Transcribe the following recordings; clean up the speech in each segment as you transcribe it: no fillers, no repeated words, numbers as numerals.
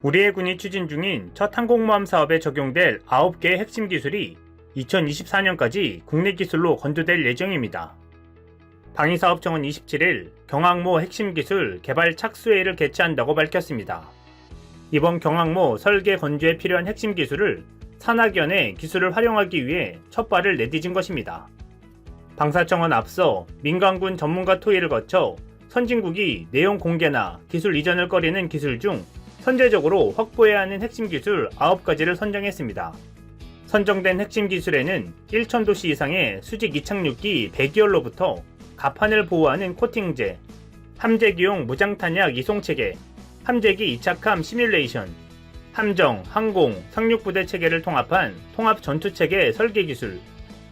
우리의 군이 추진 중인 첫 항공모함 사업에 적용될 9개의 핵심 기술이 2024년까지 국내 기술로 건조될 예정입니다. 방위사업청은 27일 경항모 핵심 기술 개발 착수회의를 개최한다고 밝혔습니다. 이번 경항모 설계 건조에 필요한 핵심 기술을 산학연의 기술을 활용하기 위해 첫 발을 내디딘 것입니다. 방사청은 앞서 민간군 전문가 토의를 거쳐 선진국이 내용 공개나 기술 이전을 꺼리는 기술 중 선제적으로 확보해야 하는 핵심 기술 9가지를 선정했습니다. 선정된 핵심 기술에는 1,000도씨 이상의 수직 이착륙기 배기열로부터 갑판을 보호하는 코팅제, 함재기용 무장탄약 이송체계, 함재기 이착함 시뮬레이션, 함정, 항공, 상륙부대 체계를 통합한 통합전투체계 설계기술,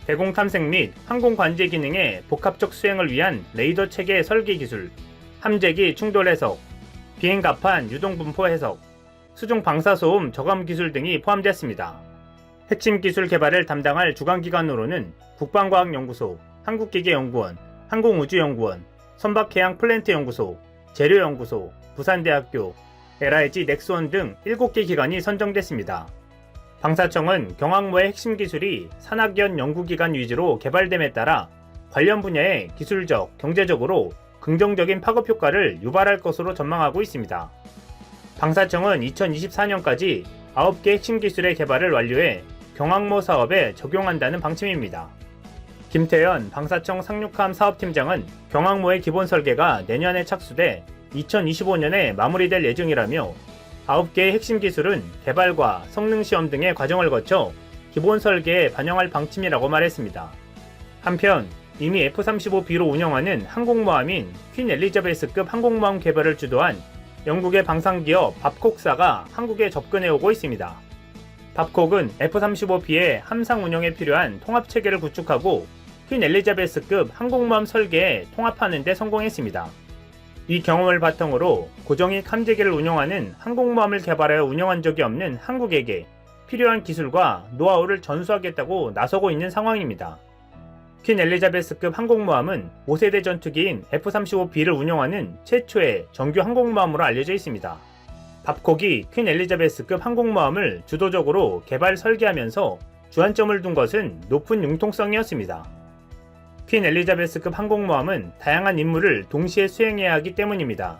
대공탐색 및 항공관제 기능의 복합적 수행을 위한 레이더 체계 설계기술, 함재기 충돌 해석, 비행갑판 유동분포 해석, 수중 방사소음 저감 기술 등이 포함됐습니다. 핵심 기술 개발을 담당할 주관기관으로는 국방과학연구소, 한국기계연구원, 항공우주연구원, 선박해양플랜트연구소, 재료연구소, 부산대학교, LIG 넥스원 등 7개 기관이 선정됐습니다. 방사청은 경항모의 핵심 기술이 산학연 연구기관 위주로 개발됨에 따라 관련 분야에 기술적, 경제적으로 긍정적인 파급 효과를 유발할 것으로 전망하고 있습니다. 방사청은 2024년까지 9개 핵심 기술의 개발을 완료해 경항모 사업에 적용한다는 방침입니다. 김태현 방사청 상륙함 사업팀장은 경항모의 기본 설계가 내년에 착수돼 2025년에 마무리될 예정이라며 9개의 핵심 기술은 개발과 성능시험 등의 과정을 거쳐 기본 설계에 반영할 방침이라고 말했습니다. 한편 이미 F-35B로 운영하는 항공모함인 퀸 엘리자베스급 항공모함 개발을 주도한 영국의 방산기업 밥콕사가 한국에 접근해오고 있습니다. 밥콕은 F-35B의 함상 운영에 필요한 통합체계를 구축하고 퀸 엘리자베스급 항공모함 설계에 통합하는 데 성공했습니다. 이 경험을 바탕으로 고정익 함재기를 운영하는 항공모함을 개발하여 운영한 적이 없는 한국에게 필요한 기술과 노하우를 전수하겠다고 나서고 있는 상황입니다. 퀸 엘리자베스급 항공모함은 5세대 전투기인 F-35B를 운영하는 최초의 정규 항공모함으로 알려져 있습니다. 밥콕이 퀸 엘리자베스급 항공모함을 주도적으로 개발 설계하면서 주안점을 둔 것은 높은 융통성이었습니다. 퀸 엘리자베스급 항공모함은 다양한 임무를 동시에 수행해야 하기 때문입니다.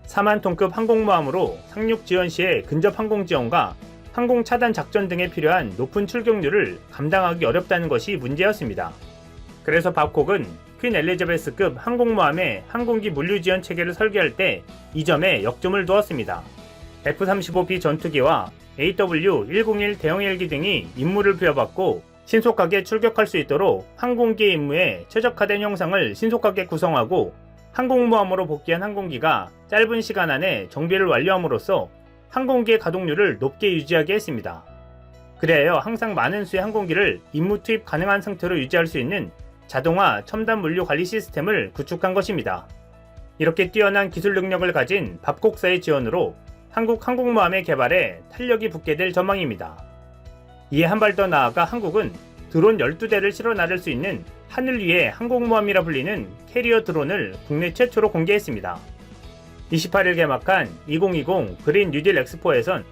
4만 톤급 항공모함으로 상륙 지원 시의 근접 항공 지원과 항공 차단 작전 등에 필요한 높은 출격률을 감당하기 어렵다는 것이 문제였습니다. 그래서 밥콕은 퀸 엘리자베스급 항공모함의 항공기 물류 지원 체계를 설계할 때 이 점에 역점을 두었습니다. F-35B 전투기와 AW101 대형 헬기 등이 임무를 부여받고 신속하게 출격할 수 있도록 항공기의 임무에 최적화된 형상을 신속하게 구성하고 항공모함으로 복귀한 항공기가 짧은 시간 안에 정비를 완료함으로써 항공기의 가동률을 높게 유지하게 했습니다. 그래야 항상 많은 수의 항공기를 임무 투입 가능한 상태로 유지할 수 있는 자동화 첨단 물류 관리 시스템을 구축한 것입니다. 이렇게 뛰어난 기술 능력을 가진 밥콕사의 지원으로 한국 항공모함의 개발에 탄력이 붙게 될 전망입니다. 이에 한 발 더 나아가 한국은 드론 12대를 실어 나를 수 있는 하늘 위의 항공모함이라 불리는 캐리어 드론을 국내 최초로 공개했습니다. 28일 개막한 2020 그린 뉴딜 엑스포에선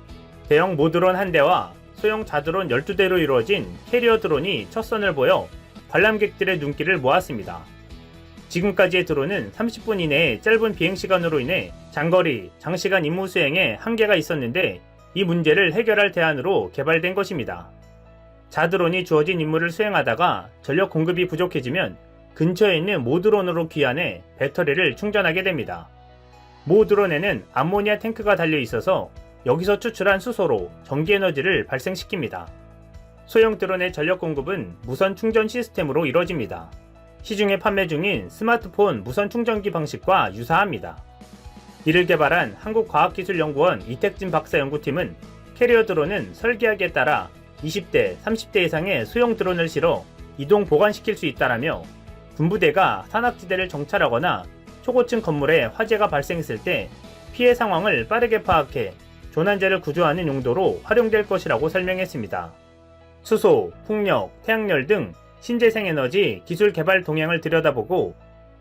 대형 모드론 1대와 소형 자드론 12대로 이루어진 캐리어 드론이 첫 선을 보여 관람객들의 눈길을 모았습니다. 지금까지의 드론은 30분 이내의 짧은 비행시간으로 인해 장거리, 장시간 임무 수행에 한계가 있었는데 이 문제를 해결할 대안으로 개발된 것입니다. 자드론이 주어진 임무를 수행하다가 전력 공급이 부족해지면 근처에 있는 모드론으로 귀환해 배터리를 충전하게 됩니다. 모드론에는 암모니아 탱크가 달려 있어서 여기서 추출한 수소로 전기 에너지를 발생시킵니다. 소형 드론의 전력 공급은 무선 충전 시스템으로 이루어집니다. 시중에 판매 중인 스마트폰 무선 충전기 방식과 유사합니다. 이를 개발한 한국과학기술연구원 이택진 박사 연구팀은 캐리어 드론은 설계하기에 따라 20대, 30대 이상의 소형 드론을 실어 이동 보관시킬 수 있다라며 군부대가 산악지대를 정찰하거나 초고층 건물에 화재가 발생했을 때 피해 상황을 빠르게 파악해 조난자를 구조하는 용도로 활용될 것이라고 설명했습니다. 수소, 풍력, 태양열 등 신재생에너지 기술 개발 동향을 들여다보고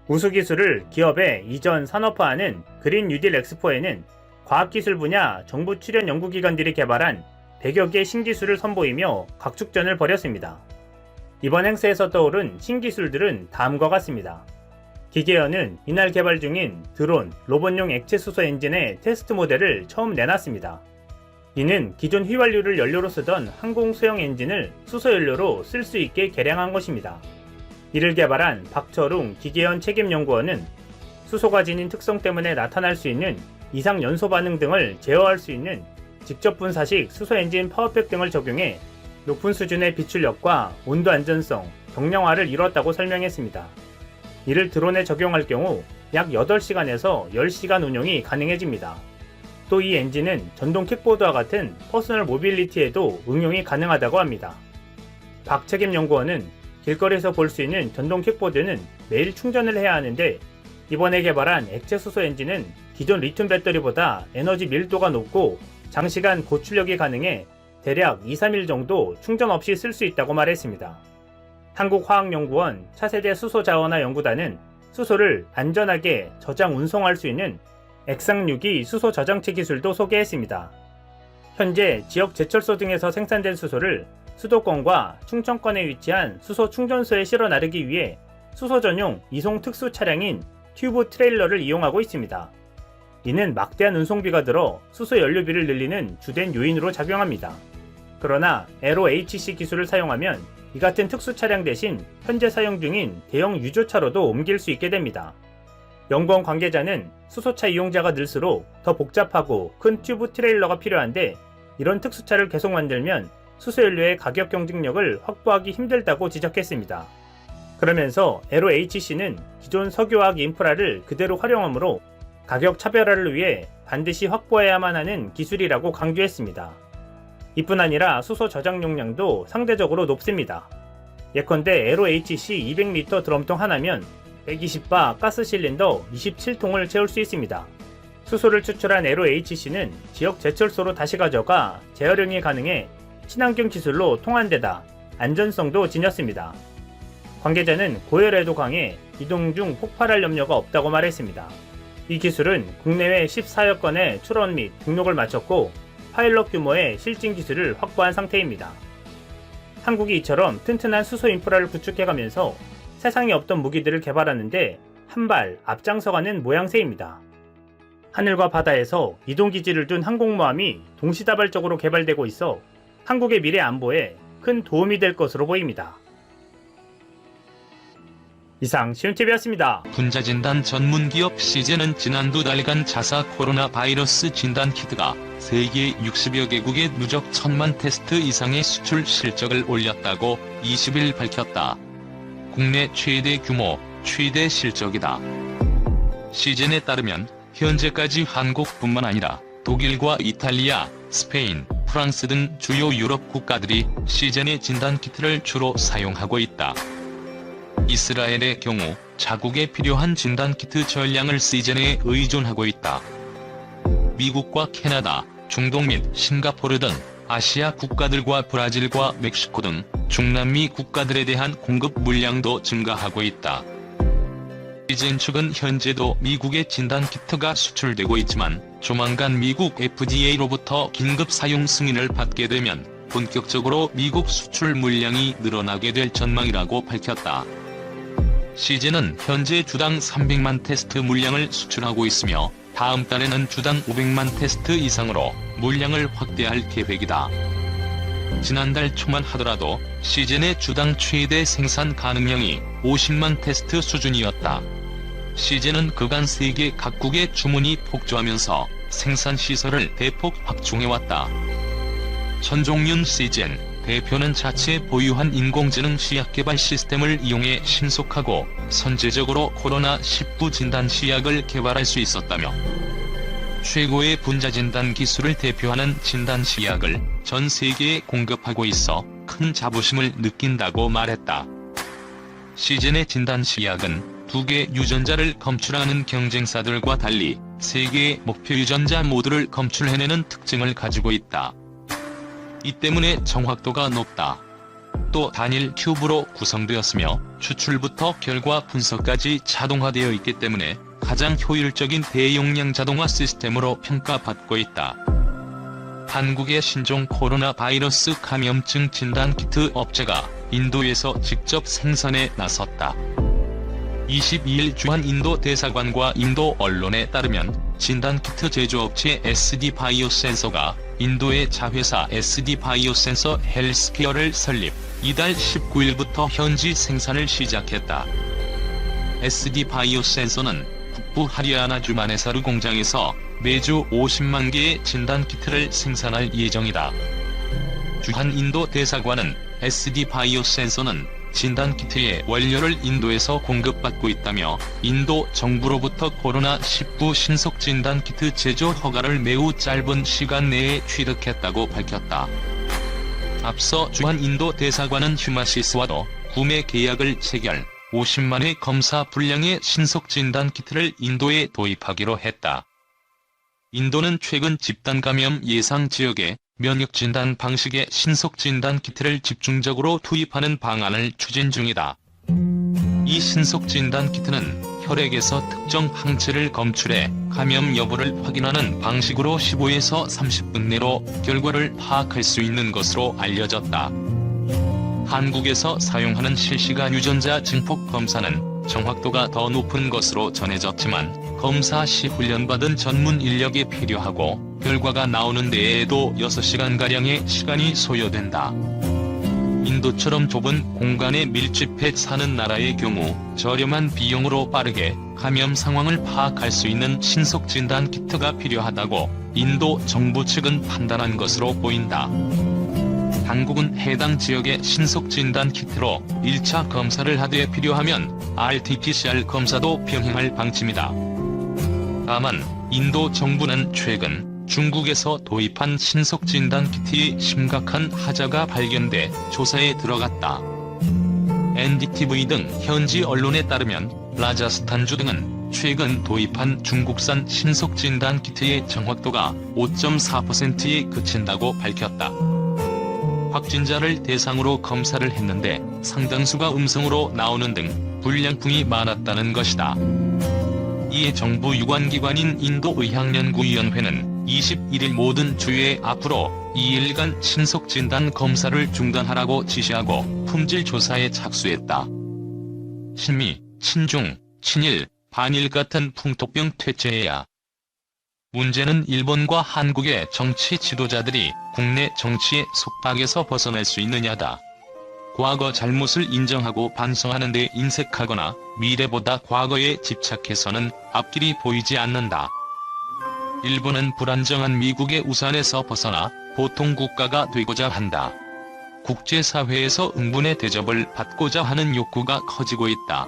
우수기술을 기업에 이전 산업화하는 그린 뉴딜 엑스포에는 과학기술 분야 정부 출연 연구기관들이 개발한 100여 개 신기술을 선보이며 각축전을 벌였습니다. 이번 행사에서 떠오른 신기술들은 다음과 같습니다. 기계연은 이날 개발 중인 드론, 로봇용 액체 수소 엔진의 테스트 모델을 처음 내놨습니다. 이는 기존 휘발유를 연료로 쓰던 항공 소형 엔진을 수소 연료로 쓸 수 있게 개량한 것입니다. 이를 개발한 박철웅 기계연 책임연구원은 수소가 지닌 특성 때문에 나타날 수 있는 이상 연소 반응 등을 제어할 수 있는 직접 분사식 수소 엔진 파워팩 등을 적용해 높은 수준의 비출력과 온도 안전성, 경량화를 이뤘다고 설명했습니다. 이를 드론에 적용할 경우 약 8시간에서 10시간 운용이 가능해집니다. 또 이 엔진은 전동 킥보드와 같은 퍼스널 모빌리티에도 응용이 가능하다고 합니다. 박 책임연구원은 길거리에서 볼 수 있는 전동 킥보드는 매일 충전을 해야 하는데 이번에 개발한 액체 수소 엔진은 기존 리튬 배터리보다 에너지 밀도가 높고 장시간 고출력이 가능해 대략 2-3일 정도 충전 없이 쓸 수 있다고 말했습니다. 한국화학연구원 차세대 수소자원화 연구단은 수소를 안전하게 저장 운송할 수 있는 액상유기 수소 저장체 기술도 소개했습니다. 현재 지역 제철소 등에서 생산된 수소를 수도권과 충청권에 위치한 수소 충전소에 실어 나르기 위해 수소 전용 이송 특수 차량인 튜브 트레일러를 이용하고 있습니다. 이는 막대한 운송비가 들어 수소 연료비를 늘리는 주된 요인으로 작용합니다. 그러나 LOHC 기술을 사용하면 이 같은 특수 차량 대신 현재 사용 중인 대형 유조차로도 옮길 수 있게 됩니다. 연구원 관계자는 수소차 이용자가 늘수록 더 복잡하고 큰 튜브 트레일러가 필요한데 이런 특수차를 계속 만들면 수소연료의 가격 경쟁력을 확보하기 힘들다고 지적했습니다. 그러면서 LOHC는 기존 석유화학 인프라를 그대로 활용하므로 가격 차별화를 위해 반드시 확보해야만 하는 기술이라고 강조했습니다. 이뿐 아니라 수소 저장 용량도 상대적으로 높습니다. 예컨대 LOHC 200리터 드럼통 하나면 120바 가스 실린더 27통을 채울 수 있습니다. 수소를 추출한 LOHC는 지역 제철소로 다시 가져가 재활용이 가능해 친환경 기술로 통한데다 안전성도 지녔습니다. 관계자는 고열에도 강해 이동 중 폭발할 염려가 없다고 말했습니다. 이 기술은 국내외 14여 건의 출원 및 등록을 마쳤고 파일럿 규모의 실증 기술을 확보한 상태입니다. 한국이 이처럼 튼튼한 수소 인프라를 구축해가면서 세상에 없던 무기들을 개발하는데 한 발 앞장서가는 모양새입니다. 하늘과 바다에서 이동기지를 둔 항공모함이 동시다발적으로 개발되고 있어 한국의 미래 안보에 큰 도움이 될 것으로 보입니다. 이상 시운TV였습니다. 분자진단 전문기업 시젠은 지난 2달간 자사 코로나 바이러스 진단 키트가 세계 60여 개국에 누적 1000만 테스트 이상의 수출 실적을 올렸다고 20일 밝혔다. 국내 최대 규모, 최대 실적이다. 시젠에 따르면 현재까지 한국뿐만 아니라 독일과 이탈리아, 스페인, 프랑스 등 주요 유럽 국가들이 시젠의 진단키트를 주로 사용하고 있다. 이스라엘의 경우 자국에 필요한 진단키트 전량을 시젠에 의존하고 있다. 미국과 캐나다, 중동 및 싱가포르 등 아시아 국가들과 브라질과 멕시코 등 중남미 국가들에 대한 공급 물량도 증가하고 있다. 시젠 측은 현재도 미국의 진단키트가 수출되고 있지만 조만간 미국 FDA로부터 긴급 사용 승인을 받게 되면 본격적으로 미국 수출 물량이 늘어나게 될 전망이라고 밝혔다. 시젠은 현재 주당 300만 테스트 물량을 수출하고 있으며 다음 달에는 주당 500만 테스트 이상으로 물량을 확대할 계획이다. 지난달 초만 하더라도 시젠의 주당 최대 생산 가능량이 50만 테스트 수준이었다. 시젠은 그간 세계 각국의 주문이 폭주하면서 생산 시설을 대폭 확충해왔다. 천종윤 시젠 대표는 자체 보유한 인공지능 시약 개발 시스템을 이용해 신속하고 선제적으로 코로나19 진단 시약을 개발할 수 있었다며 최고의 분자진단 기술을 대표하는 진단 시약을 전 세계에 공급하고 있어 큰 자부심을 느낀다고 말했다. 시젠의 진단 시약은 2개 유전자를 검출하는 경쟁사들과 달리 3개의 목표 유전자 모두를 검출해내는 특징을 가지고 있다. 이 때문에 정확도가 높다. 또 단일 큐브로 구성되었으며 추출부터 결과 분석까지 자동화되어 있기 때문에 가장 효율적인 대용량 자동화 시스템으로 평가받고 있다. 한국의 신종 코로나 바이러스 감염증 진단키트 업체가 인도에서 직접 생산에 나섰다. 22일 주한 인도 대사관과 인도 언론에 따르면 진단키트 제조업체 SD 바이오센서가 인도의 자회사 SD 바이오센서 헬스케어를 설립, 이달 19일부터 현지 생산을 시작했다. SD 바이오센서는 북부 하리아나 마네사르 공장에서 매주 50만 개의 진단키트를 생산할 예정이다. 주한 인도 대사관은 SD 바이오센서는 진단키트의 원료를 인도에서 공급받고 있다며 인도 정부로부터 코로나19 신속 진단키트 제조 허가를 매우 짧은 시간 내에 취득했다고 밝혔다. 앞서 주한 인도 대사관은 휴마시스와도 구매 계약을 체결, 50만의 검사 분량의 신속 진단키트를 인도에 도입하기로 했다. 인도는 최근 집단 감염 예상 지역에 면역 진단 방식의 신속 진단 키트를 집중적으로 투입하는 방안을 추진 중이다. 이 신속 진단 키트는 혈액에서 특정 항체를 검출해 감염 여부를 확인하는 방식으로 15에서 30분 내로 결과를 파악할 수 있는 것으로 알려졌다. 한국에서 사용하는 실시간 유전자 증폭 검사는 정확도가 더 높은 것으로 전해졌지만 검사 시 훈련받은 전문 인력이 필요하고 결과가 나오는 데에도 6시간가량의 시간이 소요된다. 인도처럼 좁은 공간에 밀집해 사는 나라의 경우 저렴한 비용으로 빠르게 감염 상황을 파악할 수 있는 신속 진단 키트가 필요하다고 인도 정부 측은 판단한 것으로 보인다. 당국은 해당 지역의 신속 진단 키트로 1차 검사를 하되 필요하면 RT-PCR 검사도 병행할 방침이다. 다만 인도 정부는 최근 중국에서 도입한 신속 진단 키트의 심각한 하자가 발견돼 조사에 들어갔다. NDTV 등 현지 언론에 따르면 라자스탄주 등은 최근 도입한 중국산 신속 진단 키트의 정확도가 5.4%에 그친다고 밝혔다. 확진자를 대상으로 검사를 했는데 상당수가 음성으로 나오는 등 불량품이 많았다는 것이다. 이에 정부 유관기관인 인도의학연구위원회는 21일 모든 주에 앞으로 2일간 신속 진단 검사를 중단하라고 지시하고 품질 조사에 착수했다. 친미, 친중, 친일, 반일 같은 풍토병 퇴치해야. 문제는 일본과 한국의 정치 지도자들이 국내 정치의 속박에서 벗어날 수 있느냐다. 과거 잘못을 인정하고 반성하는 데 인색하거나 미래보다 과거에 집착해서는 앞길이 보이지 않는다. 일본은 불안정한 미국의 우산에서 벗어나 보통 국가가 되고자 한다. 국제사회에서 응분의 대접을 받고자 하는 욕구가 커지고 있다.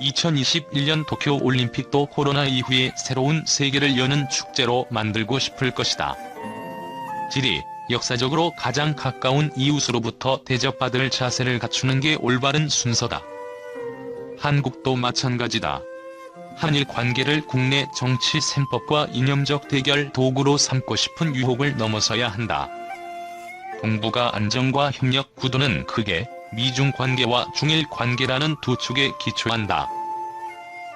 2021년 도쿄올림픽도 코로나 이후에 새로운 세계를 여는 축제로 만들고 싶을 것이다. 질이 역사적으로 가장 가까운 이웃으로부터 대접받을 자세를 갖추는 게 올바른 순서다. 한국도 마찬가지다. 한일 관계를 국내 정치 셈법과 이념적 대결 도구로 삼고 싶은 유혹을 넘어서야 한다. 동북아 안정과 협력 구도는 크게 미중 관계와 중일 관계라는 두 축에 기초한다.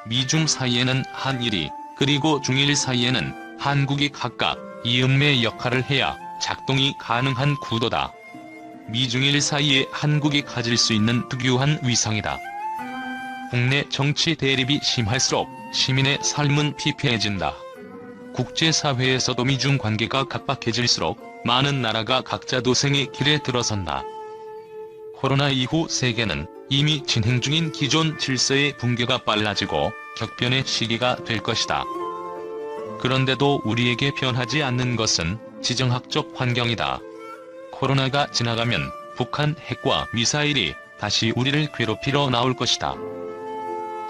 미중 사이에는 한일이, 그리고 중일 사이에는 한국이 각각 이음매 역할을 해야 작동이 가능한 구도다. 미중일 사이에 한국이 가질 수 있는 특유한 위상이다. 국내 정치 대립이 심할수록 시민의 삶은 피폐해진다. 국제사회에서도 미중 관계가 각박해질수록 많은 나라가 각자 도생의 길에 들어선다. 코로나 이후 세계는 이미 진행 중인 기존 질서의 붕괴가 빨라지고 격변의 시기가 될 것이다. 그런데도 우리에게 변하지 않는 것은 지정학적 환경이다. 코로나가 지나가면 북한 핵과 미사일이 다시 우리를 괴롭히러 나올 것이다.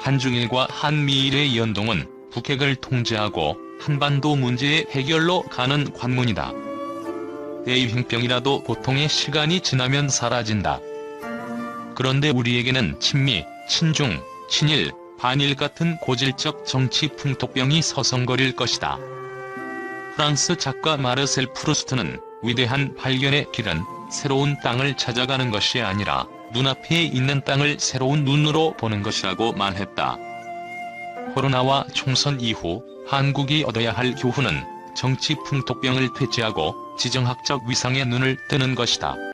한중일과 한미일의 연동은 북핵을 통제하고 한반도 문제의 해결로 가는 관문이다. 대유행병이라도 고통의 시간이 지나면 사라진다. 그런데 우리에게는 친미, 친중, 친일, 반일 같은 고질적 정치 풍토병이 서성거릴 것이다. 프랑스 작가 마르셀 프루스트는 위대한 발견의 길은 새로운 땅을 찾아가는 것이 아니라 눈앞에 있는 땅을 새로운 눈으로 보는 것이라고 말했다. 코로나와 총선 이후 한국이 얻어야 할 교훈은 정치 풍토병을 퇴치하고 지정학적 위상에 눈을 뜨는 것이다.